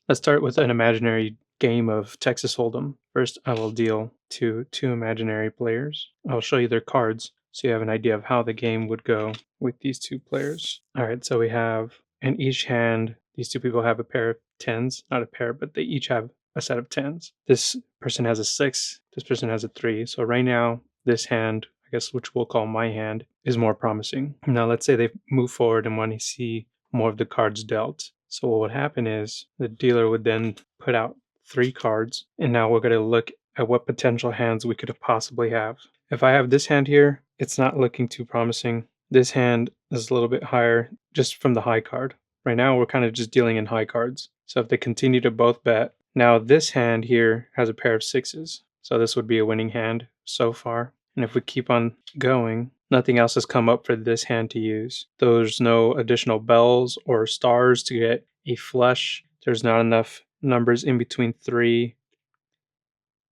Let's start with an imaginary game of Texas Hold'em. First, I will deal to two imaginary players. I'll show you their cards so you have an idea of how the game would go with these two players. All right, so we have in each hand, these two people have a pair of tens, not a pair, but they each have a set of tens. This person has a 6, this person has a 3. So right now, this hand, I guess which we'll call my hand, is more promising. Now let's say they move forward and want to see more of the cards dealt. So what would happen is the dealer would then put out 3 cards, and now we're going to look at what potential hands we could possibly have. If I have this hand here, it's not looking too promising. This hand is a little bit higher just from the high card. Right now we're kind of just dealing in high cards. So if they continue to both bet, now this hand here has a pair of 6s. So this would be a winning hand so far. And if we keep on going, nothing else has come up for this hand to use. There's no additional bells or stars to get a flush. There's not enough numbers in between 3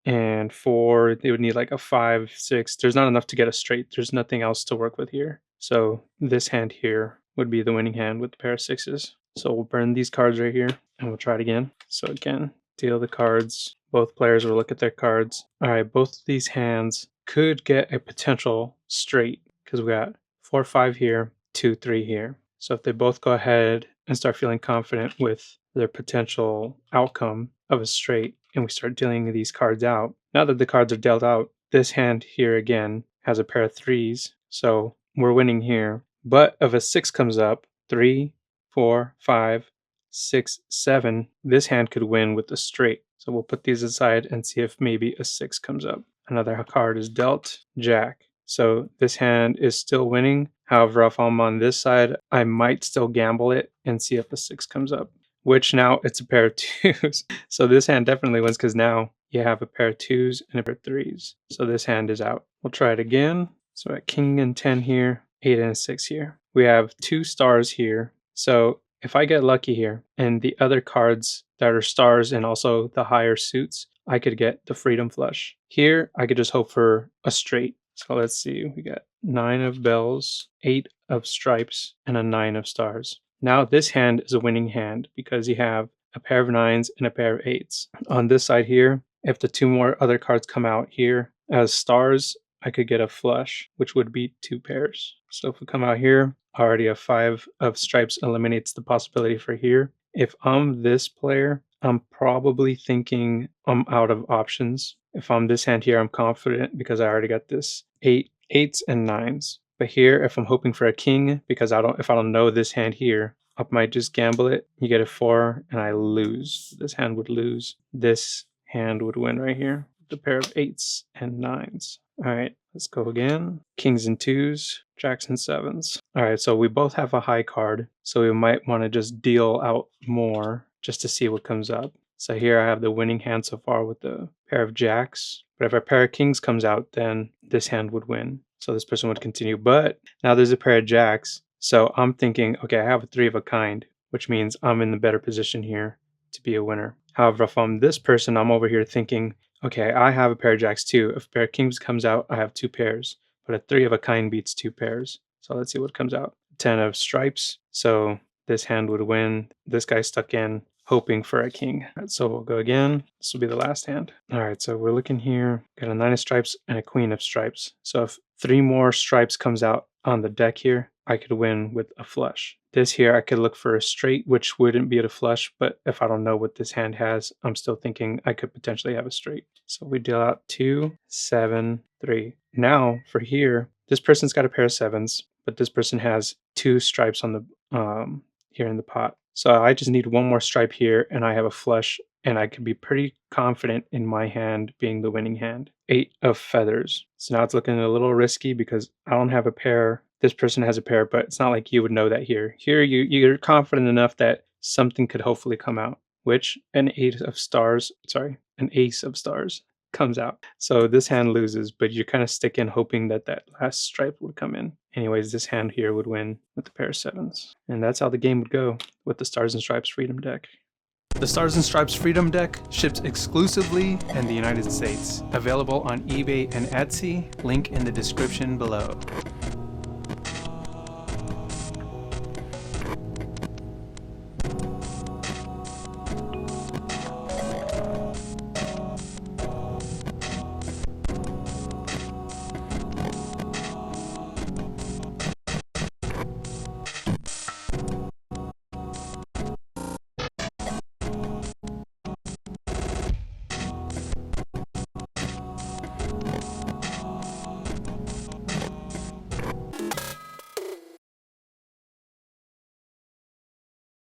and 4. They would need like a 5, 6. There's not enough to get a straight. There's nothing else to work with here. So this hand here would be the winning hand with the pair of 6s. So we'll burn these cards right here and we'll try it again. So again, deal the cards. Both players will look at their cards. All right, both of these hands could get a potential straight because we got 4, 5 here, 2, 3 here. So if they both go ahead and start feeling confident with their potential outcome of a straight, and we start dealing these cards out, now that the cards are dealt out, this hand here again has a pair of 3s, so we're winning here. But if a 6 comes up, 3, 4, 5, 6, 7, this hand could win with a straight. So we'll put these aside and see if maybe a 6 comes up. Another card is dealt, Jack. So this hand is still winning. However, if I'm on this side, I might still gamble it and see if a 6 comes up, which now it's a pair of 2s. So this hand definitely wins because now you have a pair of 2s and a pair of 3s. So this hand is out. We'll try it again. So at king and 10 here, 8 and a 6 here. We have 2 stars here. So if I get lucky here and the other cards that are stars and also the higher suits, I could get the freedom flush. Here, I could just hope for a straight. So let's see, we got 9 of bells, 8 of stripes, and a 9 of stars. Now this hand is a winning hand because you have a pair of 9s and a pair of 8s. On this side here, if the 2 more other cards come out here as stars, I could get a flush, which would be 2 pairs. So if we come out here, already a 5 of stripes eliminates the possibility for here. If I'm this player, I'm probably thinking I'm out of options. If I'm this hand here, I'm confident because I already got this 8, 8s, and 9s. But here, if I'm hoping for a king, because if I don't know this hand here, I might just gamble it. You get a 4, and I lose. This hand would lose. This hand would win right here. The pair of 8s and 9s. All right, let's go again. Kings and 2s, jacks and 7s. All right, so we both have a high card, so we might want to just deal out more just to see what comes up. So here I have the winning hand so far with the pair of jacks. But if a pair of kings comes out, then this hand would win. So this person would continue. But now there's a pair of jacks. So I'm thinking, okay, I have a 3 of a kind, which means I'm in the better position here to be a winner. However, if I'm this person, I'm over here thinking, okay, I have a pair of jacks too. If a pair of kings comes out, I have 2 pairs. But a 3 of a kind beats 2 pairs. So let's see what comes out. 10 of stripes. So this hand would win. This guy's stuck in, hoping for a king. Right, so we'll go again. This will be the last hand. All right, so we're looking here. Got a 9 of stripes and a queen of stripes. So if 3 more stripes comes out on the deck here, I could win with a flush. This here, I could look for a straight, which wouldn't be a flush, but if I don't know what this hand has, I'm still thinking I could potentially have a straight. So we deal out 2, 7, 3. Now for here, this person's got a pair of 7s, but this person has 2 stripes on the here in the pot. So I just need 1 more stripe here and I have a flush, and I could be pretty confident in my hand being the winning hand. 8 of feathers. So now it's looking a little risky because I don't have a pair. This person has a pair, but it's not like you would know that here. Here you're confident enough that something could hopefully come out, which an ace of stars comes out. So this hand loses, but you're kind of sticking hoping that that last stripe would come in. Anyways, this hand here would win with the pair of 7s. And that's how the game would go with the Stars and Stripes Freedom deck. The Stars and Stripes Freedom deck ships exclusively in the United States. Available on eBay and Etsy, link in the description below.